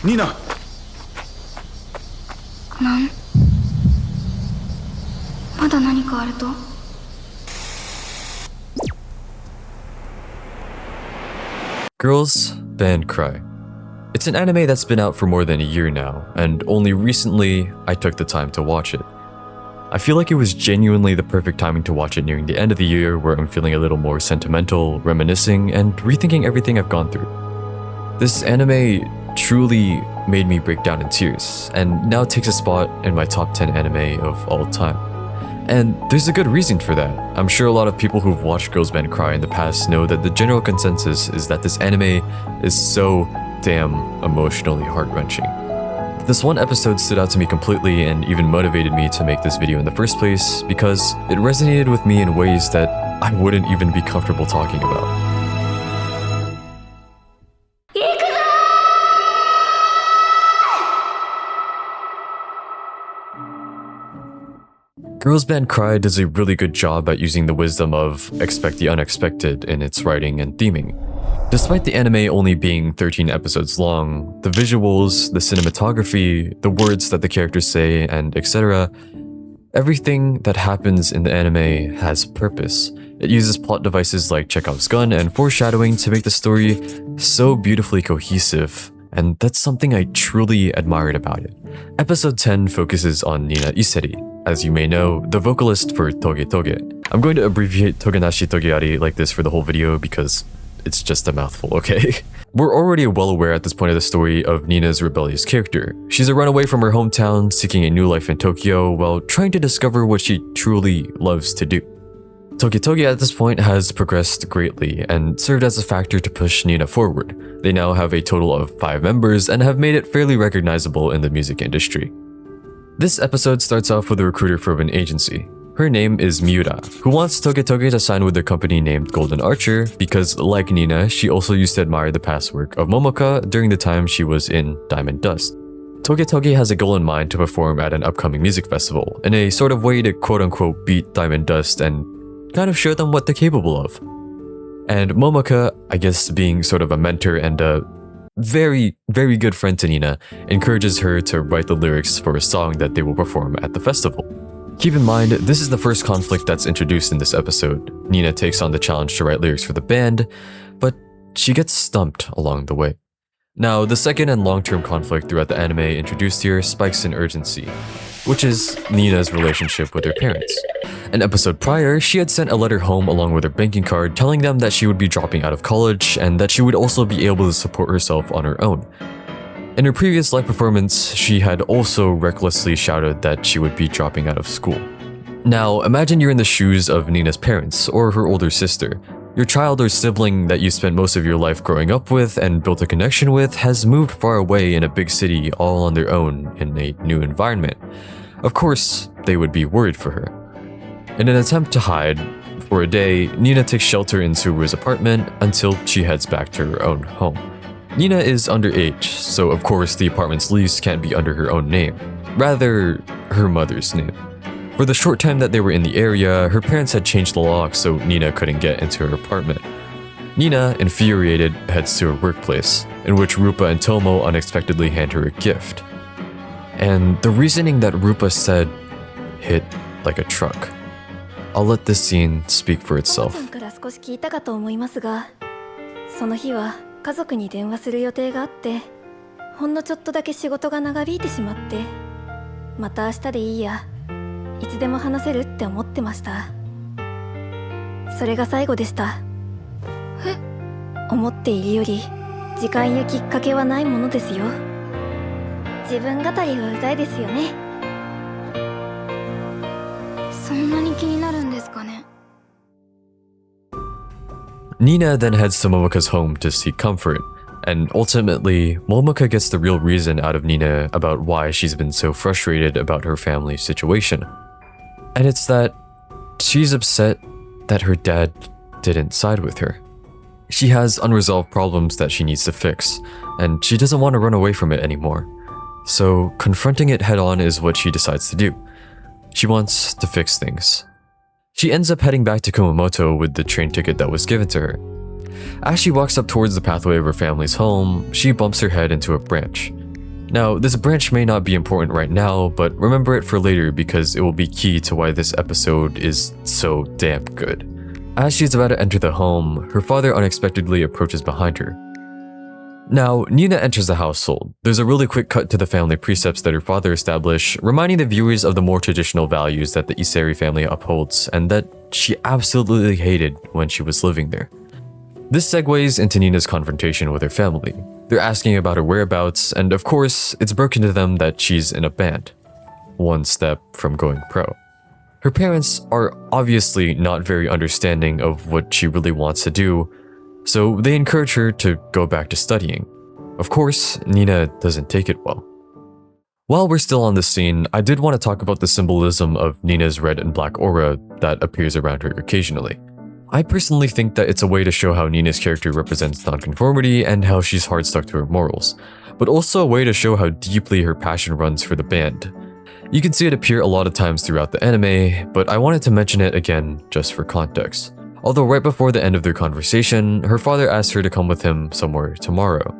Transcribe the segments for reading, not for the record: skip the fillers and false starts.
Nina! まだ何かあると Girls Band Cry. It's an anime that's been out for more than a year now, and only recently I took the time to watch it. I feel like it was genuinely the perfect timing to watch it nearing the end of the year, where I'm feeling a little more sentimental, reminiscing, and rethinking everything I've gone through. This anime truly made me break down in tears, and now takes a spot in my top 10 anime of all time. And there's a good reason for that. I'm sure a lot of people who've watched Girls Band Cry in the past know that the general consensus is that this anime is so damn emotionally heart-wrenching. This one episode stood out to me completely and even motivated me to make this video in the first place because it resonated with me in ways that I wouldn't even be comfortable talking about. Girls Band Cry does a really good job at using the wisdom of expect the unexpected in its writing and theming. Despite the anime only being 13 episodes long, the visuals, the cinematography, the words that the characters say, and etc., everything that happens in the anime has purpose. It uses plot devices like Chekhov's gun and foreshadowing to make the story so beautifully cohesive, and that's something I truly admired about it. Episode 10 focuses on Nina Iseri, as you may know, the vocalist for Toge Toge. I'm going to abbreviate Togenashi Togeari like this for the whole video because it's just a mouthful, okay? We're already well aware at this point of the story of Nina's rebellious character. She's a runaway from her hometown, seeking a new life in Tokyo while trying to discover what she truly loves to do. Toge Toge at this point has progressed greatly and served as a factor to push Nina forward. They now have a total of 5 members and have made it fairly recognizable in the music industry. This episode starts off with a recruiter from an agency. Her name is Miura, who wants Toge Toge to sign with a company named Golden Archer because, like Nina, she also used to admire the past work of Momoka during the time she was in Diamond Dust. Toge Toge has a goal in mind to perform at an upcoming music festival, in a sort of way to quote-unquote beat Diamond Dust and kind of show them what they're capable of. And Momoka, I guess being sort of a mentor and a very, very good friend to Nina, encourages her to write the lyrics for a song that they will perform at the festival. Keep in mind, this is the first conflict that's introduced in this episode. Nina takes on the challenge to write lyrics for the band, but she gets stumped along the way. Now, the second and long-term conflict throughout the anime introduced here spikes in urgency, which is Nina's relationship with her parents. An episode prior, she had sent a letter home along with her banking card telling them that she would be dropping out of college and that she would also be able to support herself on her own. In her previous live performance, she had also recklessly shouted that she would be dropping out of school. Now, imagine you're in the shoes of Nina's parents or her older sister. Your child or sibling that you spent most of your life growing up with and built a connection with has moved far away in a big city all on their own in a new environment. Of course, they would be worried for her. In an attempt to hide, for a day, Nina takes shelter in Subaru's apartment until she heads back to her own home. Nina is underage, so of course the apartment's lease can't be under her own name, rather her mother's name. For the short time that they were in the area, her parents had changed the lock so Nina couldn't get into her apartment. Nina, infuriated, heads to her workplace, in which Rupa and Tomo unexpectedly hand her a gift. And the reasoning that Rupa said hit like a truck. I'll let this scene speak for itself. その日は家族に電話する予定があって、ほんのちょっとだけ仕事が長引いてしまって、また明日でいいや、いつでも話せるって思ってました。それが最後でした。思っているより時間やきっかけはないものですよ。自分語りはうざいですよね。そんなに気になるんですかね。Nina then heads to Momoka's home to seek comfort, and ultimately, Momoka gets the real reason out of Nina about why she's been so frustrated about her family's situation. And it's that she's upset that her dad didn't side with her. She has unresolved problems that she needs to fix, and she doesn't want to run away from it anymore. So confronting it head-on is what she decides to do. She wants to fix things. She ends up heading back to Kumamoto with the train ticket that was given to her. As she walks up towards the pathway of her family's home, she bumps her head into a branch. Now, this branch may not be important right now, but remember it for later because it will be key to why this episode is so damn good. As she's about to enter the home, her father unexpectedly approaches behind her. Now, Nina enters the household. There's a really quick cut to the family precepts that her father established, reminding the viewers of the more traditional values that the Iseri family upholds and that she absolutely hated when she was living there. This segues into Nina's confrontation with her family. They're asking about her whereabouts, and of course, it's broken to them that she's in a band. One step from going pro. Her parents are obviously not very understanding of what she really wants to do, so they encourage her to go back to studying. Of course, Nina doesn't take it well. While we're still on this scene, I did want to talk about the symbolism of Nina's red and black aura that appears around her occasionally. I personally think that it's a way to show how Nina's character represents nonconformity and how she's hard stuck to her morals, but also a way to show how deeply her passion runs for the band. You can see it appear a lot of times throughout the anime, but I wanted to mention it again just for context. Although right before the end of their conversation, her father asks her to come with him somewhere tomorrow.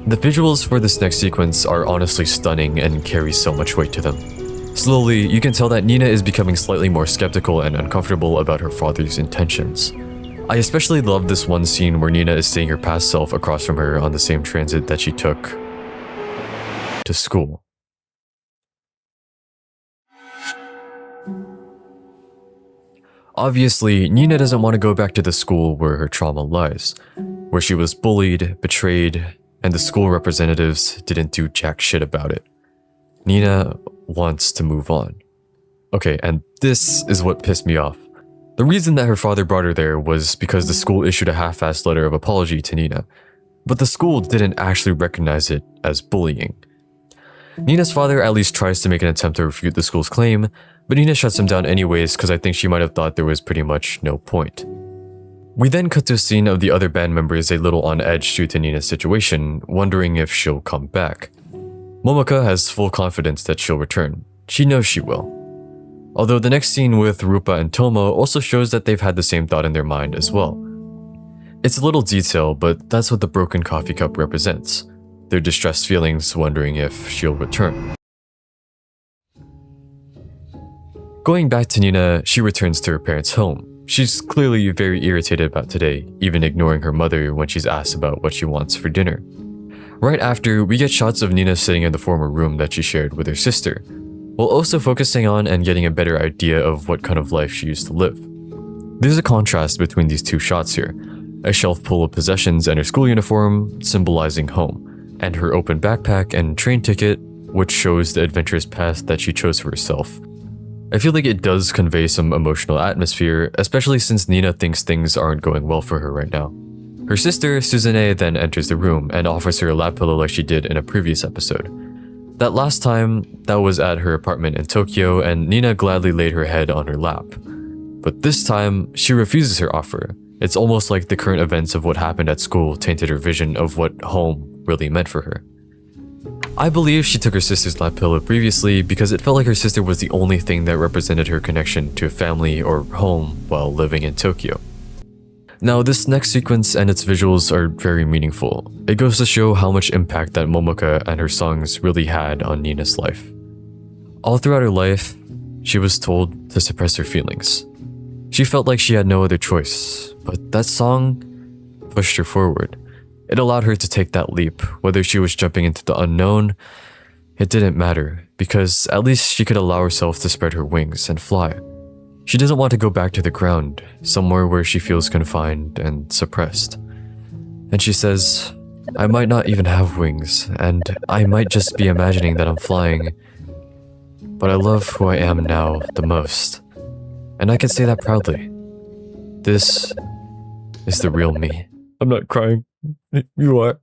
The visuals for this next sequence are honestly stunning and carry so much weight to them. Slowly, you can tell that Nina is becoming slightly more skeptical and uncomfortable about her father's intentions. I especially love this one scene where Nina is seeing her past self across from her on the same transit that she took to school. Obviously, Nina doesn't want to go back to the school where her trauma lies, where she was bullied, betrayed, and the school representatives didn't do jack shit about it. Nina wants to move on. Okay, and this is what pissed me off. The reason that her father brought her there was because the school issued a half-assed letter of apology to Nina, but the school didn't actually recognize it as bullying. Nina's father at least tries to make an attempt to refute the school's claim, but Nina shuts him down anyways because I think she might have thought there was pretty much no point. We then cut to a scene of the other band members a little on edge due to Nina's situation, wondering if she'll come back. Momoka has full confidence that she'll return. She knows she will. Although the next scene with Rupa and Tomo also shows that they've had the same thought in their mind as well. It's a little detail, but that's what the broken coffee cup represents. Their distressed feelings, wondering if she'll return. Going back to Nina, she returns to her parents' home. She's clearly very irritated about today, even ignoring her mother when she's asked about what she wants for dinner. Right after, we get shots of Nina sitting in the former room that she shared with her sister, while also focusing on and getting a better idea of what kind of life she used to live. There's a contrast between these two shots here, a shelf full of possessions and her school uniform, symbolizing home, and her open backpack and train ticket, which shows the adventurous path that she chose for herself. I feel like it does convey some emotional atmosphere, especially since Nina thinks things aren't going well for her right now. Her sister, Suzune, then enters the room and offers her a lap pillow like she did in a previous episode. That last time, that was at her apartment in Tokyo, and Nina gladly laid her head on her lap. But this time, she refuses her offer. It's almost like the current events of what happened at school tainted her vision of what home really meant for her. I believe she took her sister's lap pillow previously because it felt like her sister was the only thing that represented her connection to a family or home while living in Tokyo. Now, this next sequence and its visuals are very meaningful. It goes to show how much impact that Momoka and her songs really had on Nina's life. All throughout her life, she was told to suppress her feelings. She felt like she had no other choice, but that song pushed her forward. It allowed her to take that leap. Whether she was jumping into the unknown, it didn't matter, because at least she could allow herself to spread her wings and fly. She doesn't want to go back to the ground, somewhere where she feels confined and suppressed. And she says, I might not even have wings, and I might just be imagining that I'm flying, but I love who I am now the most. And I can say that proudly. This is the real me. I'm not crying. You are.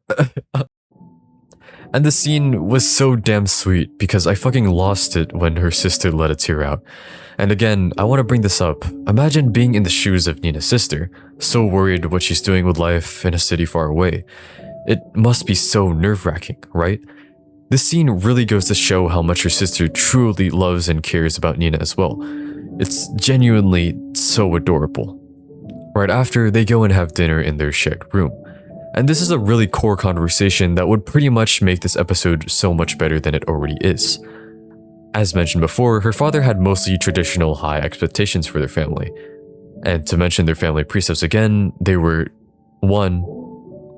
And the scene was so damn sweet because I fucking lost it when her sister let a tear out. And again, I want to bring this up. Imagine being in the shoes of Nina's sister, so worried what she's doing with life in a city far away. It must be so nerve-wracking, right? This scene really goes to show how much her sister truly loves and cares about Nina as well. It's genuinely so adorable. Right after, they go and have dinner in their shared room. And this is a really core conversation that would pretty much make this episode so much better than it already is. As mentioned before, her father had mostly traditional high expectations for their family. And to mention their family precepts again, they were 1.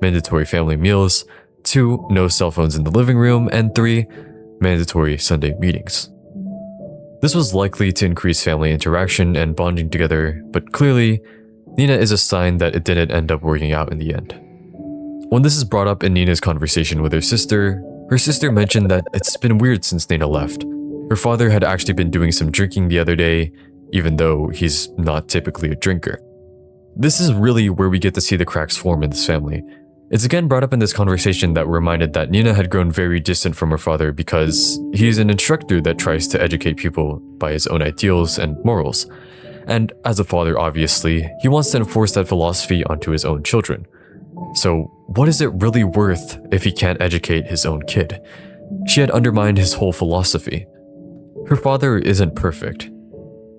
Mandatory family meals, 2. No cell phones in the living room, and 3. Mandatory Sunday meetings. This was likely to increase family interaction and bonding together, but clearly, Nina is a sign that it didn't end up working out in the end. When this is brought up in Nina's conversation with her sister mentioned that it's been weird since Nina left. Her father had actually been doing some drinking the other day, even though he's not typically a drinker. This is really where we get to see the cracks form in this family. It's again brought up in this conversation that reminded that Nina had grown very distant from her father because he's an instructor that tries to educate people by his own ideals and morals. And as a father, obviously, he wants to enforce that philosophy onto his own children. So what is it really worth if he can't educate his own kid? She had undermined his whole philosophy. Her father isn't perfect.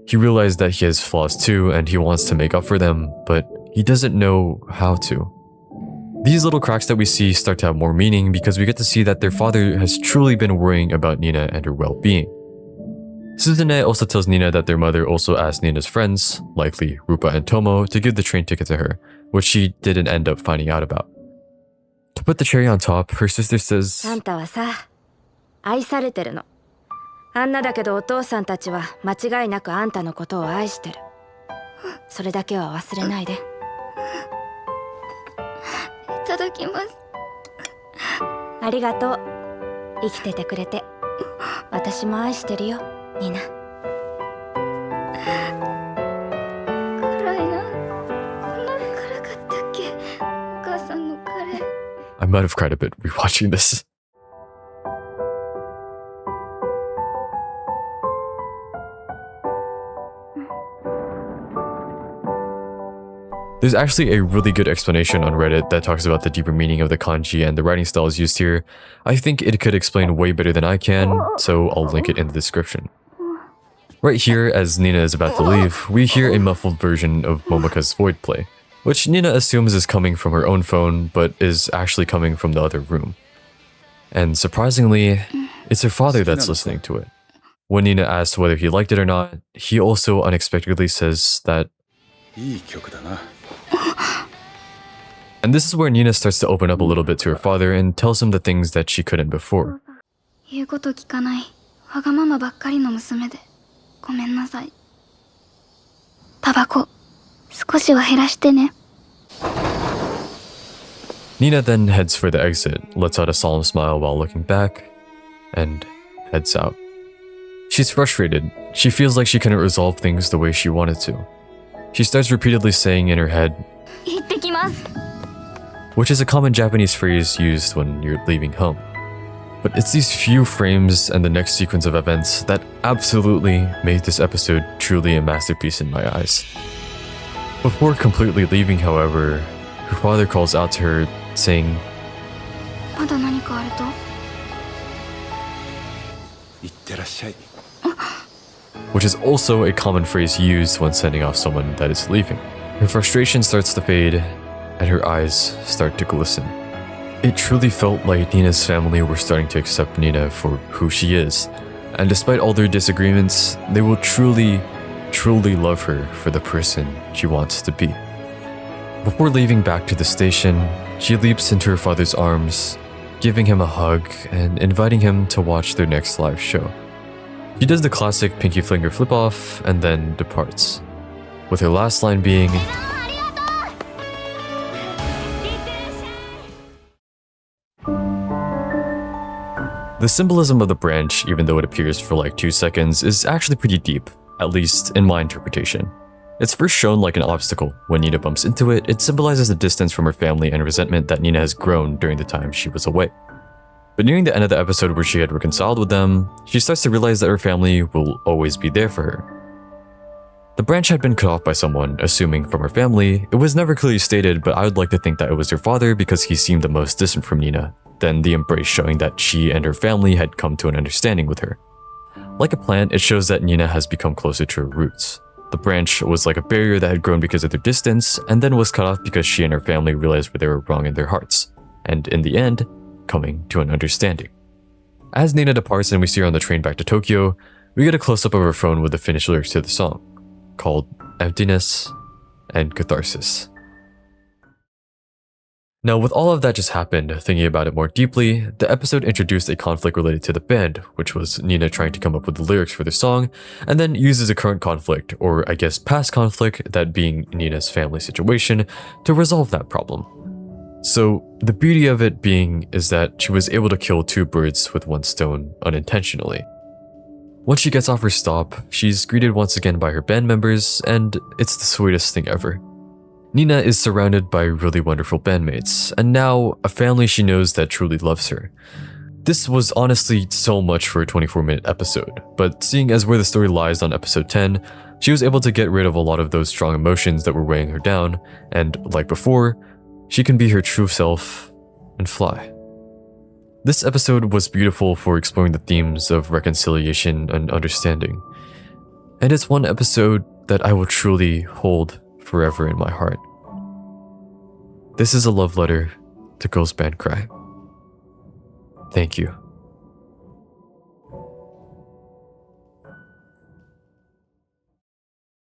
He realized that he has flaws too and he wants to make up for them, but he doesn't know how to. These little cracks that we see start to have more meaning because we get to see that their father has truly been worrying about Nina and her well-being. Suzune also tells Nina that their mother also asked Nina's friends, likely Rupa and Tomo, to give the train ticket to her, which she didn't end up finding out about. To put the cherry on top, her sister says, あんたはさ、愛されてるの。あんなだけどお父さんたちは間違いなくあんたのことを愛してる。それだけは忘れないで。いただきます。ありがとう。生きててくれて。私も愛してるよ、ニナ。辛いな。こんなに辛かったっけ？お母さんのカレー。 I might have cried a bit rewatching this. There's actually a really good explanation on Reddit that talks about the deeper meaning of the kanji and the writing styles used here. I think it could explain way better than I can, so I'll link it in the description. Right here, as Nina is about to leave, we hear a muffled version of Momoka's void play, which Nina assumes is coming from her own phone, but is actually coming from the other room. And surprisingly, it's her father that's listening to it. When Nina asks whether he liked it or not, he also unexpectedly says that, and this is where Nina starts to open up a little bit to her father and tells him the things that she couldn't before. 言うこと聞かないわがままばっかりの娘でごめんなさい。タバコ少しは減らしてね。 Nina then heads for the exit, lets out a solemn smile while looking back, and heads out. She's frustrated. She feels like she couldn't resolve things the way she wanted to. She starts repeatedly saying in her head, 行ってきます。 which is a common Japanese phrase used when you're leaving home. But it's these few frames and the next sequence of events that absolutely made this episode truly a masterpiece in my eyes. Before completely leaving, however, her father calls out to her, saying, まだ何かあると？ which is also a common phrase used when sending off someone that is leaving. Her frustration starts to fade, and her eyes start to glisten. It truly felt like Nina's family were starting to accept Nina for who she is, and despite all their disagreements, they will truly, truly love her for the person she wants to be. Before leaving back to the station, she leaps into her father's arms, giving him a hug and inviting him to watch their next live show. She does the classic pinky finger flip off and then departs, with her last line being, the symbolism of the branch, even though it appears for like 2 seconds, is actually pretty deep, at least in my interpretation. It's first shown like an obstacle. When Nina bumps into it, it symbolizes the distance from her family and resentment that Nina has grown during the time she was away. But nearing the end of the episode where she had reconciled with them, she starts to realize that her family will always be there for her. The branch had been cut off by someone, assuming from her family. It was never clearly stated, but I would like to think that it was her father because he seemed the most distant from Nina, then the embrace showing that she and her family had come to an understanding with her. Like a plant, it shows that Nina has become closer to her roots. The branch was like a barrier that had grown because of their distance, and then was cut off because she and her family realized where they were wrong in their hearts, and in the end, coming to an understanding. As Nina departs and we see her on the train back to Tokyo, we get a close-up of her phone with the finished lyrics to the song, called Emptiness and Catharsis. Now, with all of that just happened, thinking about it more deeply, the episode introduced a conflict related to the band, which was Nina trying to come up with the lyrics for the song, and then uses a current conflict, or I guess past conflict, that being Nina's family situation, to resolve that problem. So, the beauty of it being is that she was able to kill two birds with one stone unintentionally. Once she gets off her stop, she's greeted once again by her band members, and it's the sweetest thing ever. Nina is surrounded by really wonderful bandmates, and now a family she knows that truly loves her. This was honestly so much for a 24-minute episode, but seeing as where the story lies on episode 10, she was able to get rid of a lot of those strong emotions that were weighing her down, and like before, she can be her true self and fly. This episode was beautiful for exploring the themes of reconciliation and understanding, and it's one episode that I will truly hold forever in my heart. This is a love letter to Girls Band Cry. Thank you.